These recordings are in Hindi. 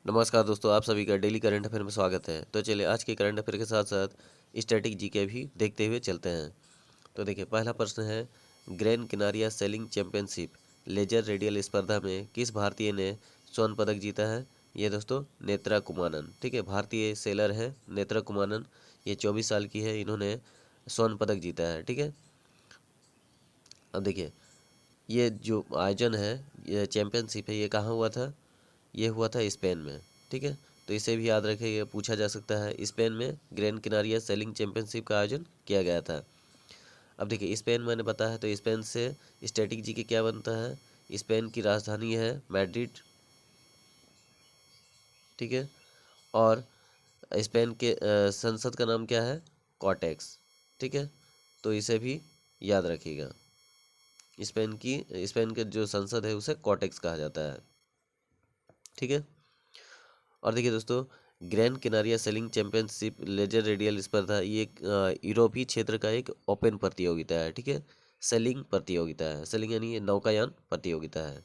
नमस्कार दोस्तों, आप सभी का डेली करंट अफेयर में स्वागत है। तो चलिए आज के करंट अफेयर के साथ साथ स्टैटिक जीके भी देखते हुए चलते हैं। तो देखिए, पहला प्रश्न है, Grand Canaria sailing championship laser radial स्पर्धा में किस भारतीय ने स्वर्ण पदक जीता है? ये दोस्तों नेत्रा कुमानन। ठीक है, भारतीय सेलर है नेत्रा कुमानन। ये 24 साल की है, इन्होंने स्वर्ण पदक जीता है। ठीक है, अब देखिए, ये जो आयोजन है, ये चैंपियनशिप है, ये कहाँ हुआ था? ये हुआ था स्पेन में। ठीक है, तो इसे भी याद रखें, ये पूछा जा सकता है। स्पेन में ग्रैंड किनारिया सेलिंग चैंपियनशिप का आयोजन किया गया था। अब देखिए, स्पेन मैंने बताया, तो स्पेन से स्टैटिक जी के क्या बनता है? स्पेन की राजधानी है मैड्रिड। ठीक है, और स्पेन के संसद का नाम क्या है? कॉटेक्स। ठीक है, तो इसे भी याद रखिएगा। स्पेन के जो संसद है उसे कॉटेक्स कहा जाता है। ठीक है, और देखिए दोस्तों, Grand Canaria sailing championship laser radial स्पर्धा, ये एक यूरोपीय क्षेत्र का एक ओपन प्रतियोगिता है। ठीक है, सेलिंग प्रतियोगिता है। सेलिंग यानी ये नौकायान प्रतियोगिता है।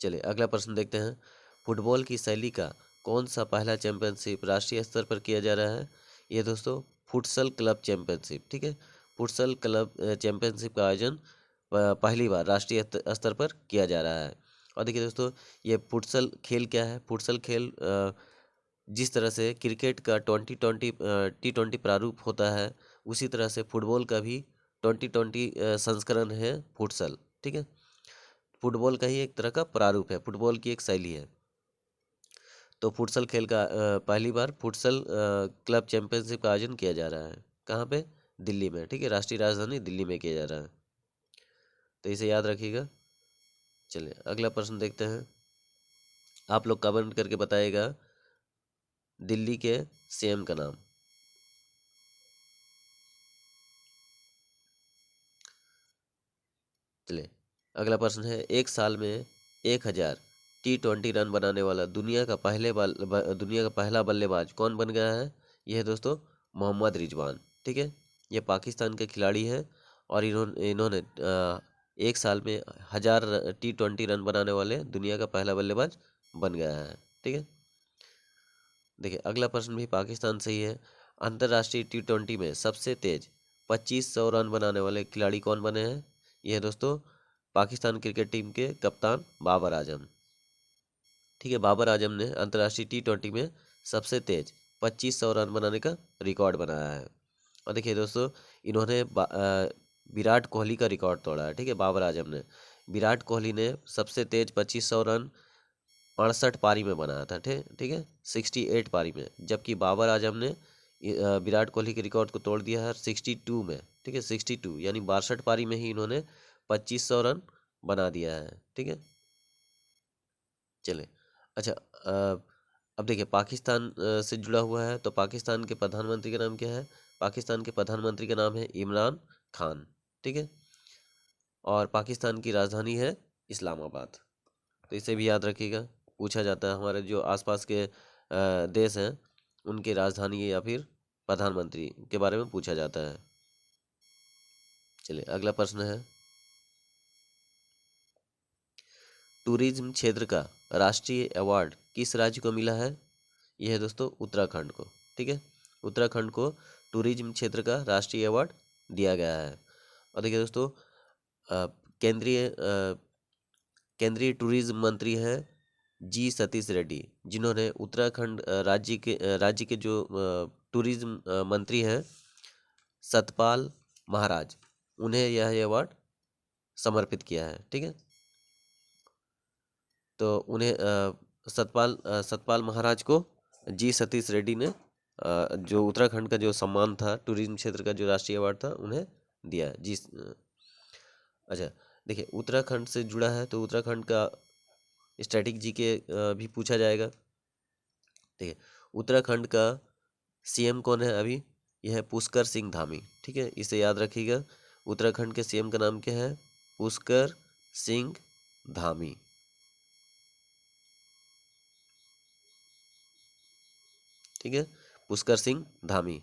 चलिए अगला प्रश्न देखते हैं, फुटबॉल की शैली का कौन सा पहला चैंपियनशिप राष्ट्रीय स्तर पर किया जा रहा है? ये दोस्तों फुटसल क्लब चैंपियनशिप। ठीक है, फुटसल क्लब चैंपियनशिप का आयोजन पहली बार राष्ट्रीय स्तर पर किया जा रहा है। और देखिए दोस्तों, ये फुटसल खेल क्या है? फुटसल खेल जिस तरह से क्रिकेट का T20 प्रारूप होता है, उसी तरह से फुटबॉल का भी 2020 संस्करण है फुटसल। ठीक है, फुटबॉल का ही एक तरह का प्रारूप है, फुटबॉल की एक शैली है। तो फुटसल खेल का पहली बार फुटसल क्लब चैंपियनशिप का आयोजन किया जा रहा है। कहाँ पे? दिल्ली में। ठीक है, राष्ट्रीय राजधानी दिल्ली में किया जा रहा है, तो इसे याद रखिएगा। चलिए अगला प्रश्न देखते हैं, आप लोग कमेंट करके बताइएगा दिल्ली के सीएम का नाम। चलिए अगला प्रश्न है, एक साल में 1000 T20 रन बनाने वाला दुनिया का पहला बल्लेबाज कौन बन गया है? यह है दोस्तों मोहम्मद रिजवान। ठीक है, ये पाकिस्तान के खिलाड़ी हैं, और इन्होंने इन्होंने एक साल में 1000 T20 रन बनाने वाले दुनिया का पहला बल्लेबाज बन गया है। ठीक है, देखिए अगला प्रश्न भी पाकिस्तान से ही है, अंतर्राष्ट्रीय T20 में सबसे तेज 2500 रन बनाने वाले खिलाड़ी कौन बने हैं? यह है दोस्तों पाकिस्तान क्रिकेट टीम के कप्तान बाबर आजम। ठीक है, बाबर आजम ने अंतर्राष्ट्रीय T20 में सबसे तेज 2500 रन बनाने का रिकॉर्ड बनाया है। और देखिए दोस्तों, इन्होंने विराट कोहली का रिकॉर्ड तोड़ा है। ठीक है, बाबर आजम ने, विराट कोहली ने सबसे तेज 2500 रन 68 पारी में बनाया था। ठीक ठीक है, 68 पारी में, जबकि बाबर आजम ने विराट कोहली के रिकॉर्ड को तोड़ दिया है 62 में। ठीक है, 62 यानी 62 पारी में ही इन्होंने 2500 रन बना दिया है। ठीक है, चले अच्छा, अब देखिए पाकिस्तान से जुड़ा हुआ है, तो पाकिस्तान के प्रधानमंत्री का नाम क्या है? पाकिस्तान के प्रधानमंत्री का नाम है इमरान खान। ठीक है, और पाकिस्तान की राजधानी है इस्लामाबाद। तो इसे भी याद रखिएगा, पूछा जाता है हमारे जो आसपास के देश हैं उनकी राजधानी या फिर प्रधानमंत्री के बारे में पूछा जाता है। चलिए अगला प्रश्न है, टूरिज्म क्षेत्र का राष्ट्रीय अवार्ड किस राज्य को मिला है? यह है दोस्तों उत्तराखंड को। ठीक है, उत्तराखंड को टूरिज्म क्षेत्र का राष्ट्रीय अवार्ड दिया गया है। और देखिए दोस्तों, अ, केंद्रीय केंद्रीय टूरिज्म मंत्री हैं जी सतीश रेड्डी, जिन्होंने उत्तराखंड राज्य के जो टूरिज्म मंत्री हैं सतपाल महाराज, उन्हें यह अवार्ड समर्पित किया है। ठीक है, तो उन्हें सतपाल महाराज को जी सतीश रेड्डी ने जो उत्तराखंड का जो सम्मान था, टूरिज्म क्षेत्र का जो राष्ट्रीय अवार्ड था, उन्हें दिया है। अच्छा, देखिए उत्तराखंड से जुड़ा है, तो उत्तराखंड का स्टैटिक जी के भी पूछा जाएगा। देखिए, उत्तराखंड का सीएम कौन है अभी? यह है पुष्कर सिंह धामी। ठीक है, इसे याद रखिएगा, उत्तराखंड के सीएम का नाम क्या है? पुष्कर सिंह धामी। ठीक है, पुष्कर सिंह धामी।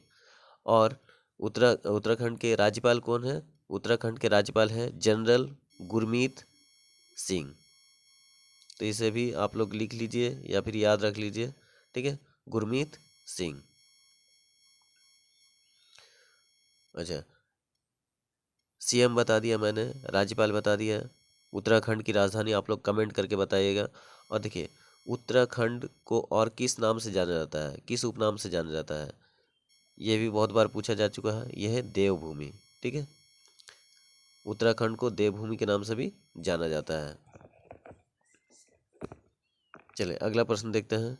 और उत्तराखंड के राज्यपाल कौन है? उत्तराखंड के राज्यपाल हैं जनरल गुरमीत सिंह। तो इसे भी आप लोग लिख लीजिए या फिर याद रख लीजिए, ठीक है। गुरमीत सिंह। अच्छा, सीएम बता दिया मैंने, राज्यपाल बता दिया। उत्तराखंड की राजधानी आप लोग कमेंट करके बताइएगा। और देखिए, उत्तराखंड को और किस नाम से जाना जाता है, किस उपनाम से जाना जाता है, ये भी बहुत बार पूछा जा चुका है। यह है देवभूमि, ठीक है। उत्तराखंड को देवभूमि के नाम से भी जाना जाता है। चलिए अगला प्रश्न देखते हैं।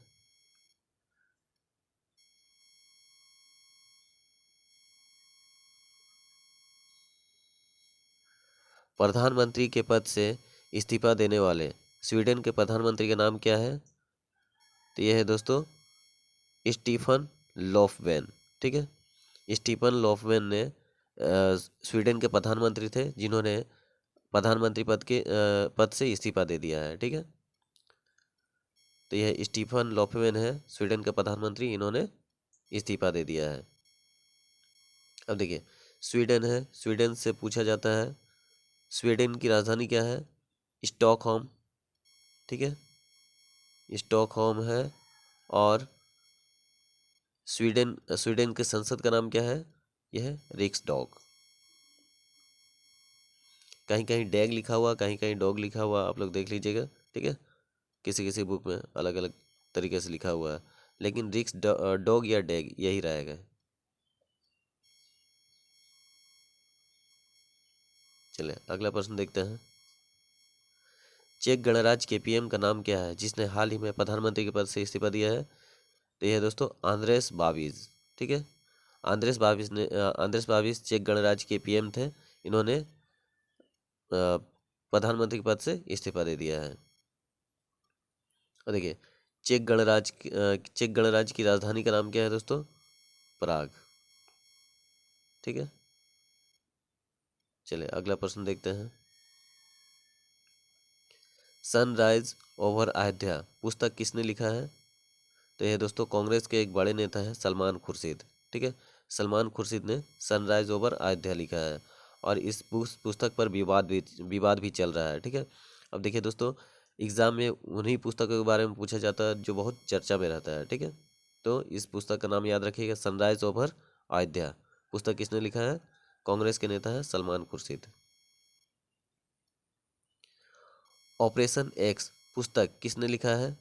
प्रधानमंत्री के पद से इस्तीफा देने वाले स्वीडन के प्रधानमंत्री का नाम क्या है? तो यह है दोस्तों स्टीफन लोफवेन, ठीक है। स्टीफन लोफवेन ने स्वीडन के प्रधानमंत्री थे, जिन्होंने प्रधानमंत्री पद से इस्तीफा दे दिया है, ठीक है। तो यह स्टीफन लोफवेन है, स्वीडन के प्रधानमंत्री, इन्होंने इस्तीफा दे दिया है। अब देखिए, स्वीडन है, स्वीडन से पूछा जाता है स्वीडन की राजधानी क्या है? स्टॉकहोम, ठीक है, स्टॉकहोम है। और स्वीडन स्वीडन के संसद का नाम क्या है? यह है रिक्सडॉग। कहीं कहीं डैग लिखा हुआ, कहीं कहीं डॉग लिखा हुआ, आप लोग देख लीजिएगा, ठीक है। किसी किसी बुक में अलग अलग तरीके से लिखा हुआ है, लेकिन रिक्स डॉग या डैग यही रहेगा। चलिए अगला प्रश्न देखते हैं। चेक गणराज्य के पीएम का नाम क्या है, जिसने हाल ही में प्रधानमंत्री के पद से इस्तीफा दिया है? तो यह है दोस्तों आंद्रेस बाबिज, ठीक है। आंद्रेस बाबिज चेक गणराज्य के पीएम थे। इन्होंने प्रधानमंत्री के पद से इस्तीफा दे दिया है। और देखिए, चेक गणराज्य की राजधानी का नाम क्या है दोस्तों? प्राग, ठीक है। चलिए अगला प्रश्न देखते हैं। सनराइज ओवर अयोध्या पुस्तक किसने लिखा है? तो यह दोस्तों कांग्रेस के एक बड़े नेता है सलमान खुर्शीद, ठीक है। सलमान खुर्शीद ने सनराइज ओवर अयोध्या लिखा है, और इस पुस्तक पर विवाद भी चल रहा है, ठीक है। अब देखिए दोस्तों, एग्जाम में उन्हीं पुस्तकों के बारे में पूछा जाता है जो बहुत चर्चा में रहता है, ठीक है। तो इस पुस्तक का नाम याद रखिएगा, सनराइज ओवर अयोध्या। पुस्तक किसने लिखा है? कांग्रेस के नेता है सलमान खुर्शीद। ऑपरेशन एक्स पुस्तक किसने लिखा है?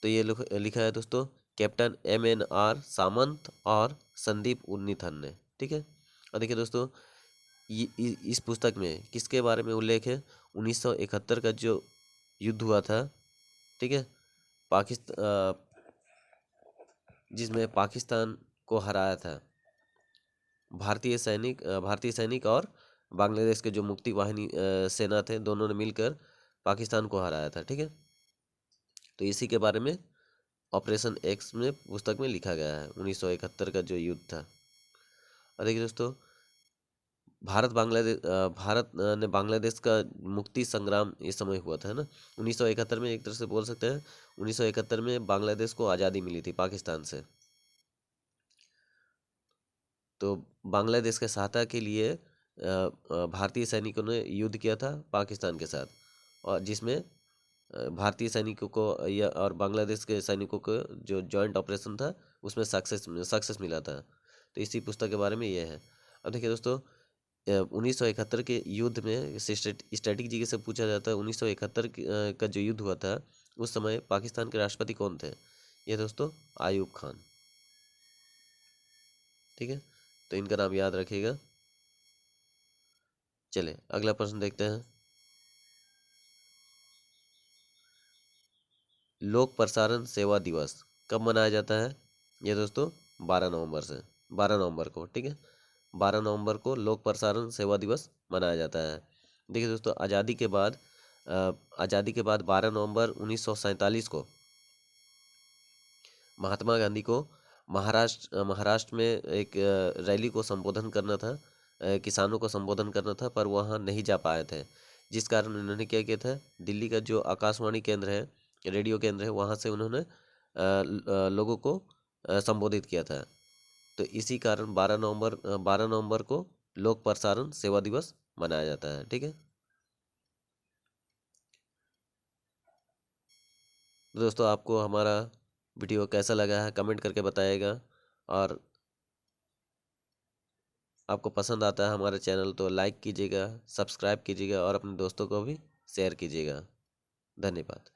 तो ये लिखा है दोस्तों कैप्टन MNR सामंत और संदीप उन्नीथन ने, ठीक है। और देखिए दोस्तों, इस पुस्तक में किसके बारे में उल्लेख है? 1971 का जो युद्ध हुआ था, ठीक है, पाकिस्तान, जिसमें पाकिस्तान को हराया था भारतीय सैनिक और बांग्लादेश के जो मुक्ति वाहिनी सेना थे, दोनों ने मिलकर पाकिस्तान को हराया था, ठीक है। तो इसी के बारे में ऑपरेशन एक्स में पुस्तक में लिखा गया है, 1971 का जो युद्ध था। और देखिए दोस्तों, भारत ने बांग्लादेश का मुक्ति संग्राम इस समय हुआ था, है ना। 1971 में एक तरह से बोल सकते हैं, 1971 में बांग्लादेश को आज़ादी मिली थी पाकिस्तान से। तो बांग्लादेश के सहायता के लिए भारतीय सैनिकों ने युद्ध किया था पाकिस्तान के साथ, और जिसमें भारतीय सैनिकों को या और बांग्लादेश के सैनिकों को जो जॉइंट ऑपरेशन था, उसमें सक्सेस मिला था। तो इसी पुस्तक के बारे में ये है। अब देखिए दोस्तों, 1971 के युद्ध में स्ट्रेटेजी से पूछा जाता है, 1971 का जो युद्ध हुआ था, उस समय पाकिस्तान के राष्ट्रपति कौन थे? ये दोस्तों आयूब खान, ठीक है। तो इनका नाम याद रखिएगा। चलिए अगला प्रश्न देखते हैं। लोक प्रसारण सेवा दिवस कब मनाया जाता है? ये दोस्तों 12 नवंबर को, ठीक है। 12 नवंबर को लोक प्रसारण सेवा दिवस मनाया जाता है। देखिए दोस्तों, आज़ादी के बाद 12 नवंबर 1947 को महात्मा गांधी को महाराष्ट्र में एक रैली को संबोधन करना था, किसानों को संबोधन करना था, पर वहाँ नहीं जा पाए थे। जिस कारण उन्होंने क्या किया था, दिल्ली का जो आकाशवाणी केंद्र है, रेडियो केंद्र है, वहाँ से उन्होंने लोगों को संबोधित किया था। तो इसी कारण 12 नवंबर को लोक प्रसारण सेवा दिवस मनाया जाता है, ठीक है। तो दोस्तों आपको हमारा वीडियो कैसा लगा है कमेंट करके बताइएगा, और आपको पसंद आता है हमारा चैनल तो लाइक कीजिएगा, सब्सक्राइब कीजिएगा और अपने दोस्तों को भी शेयर कीजिएगा। धन्यवाद।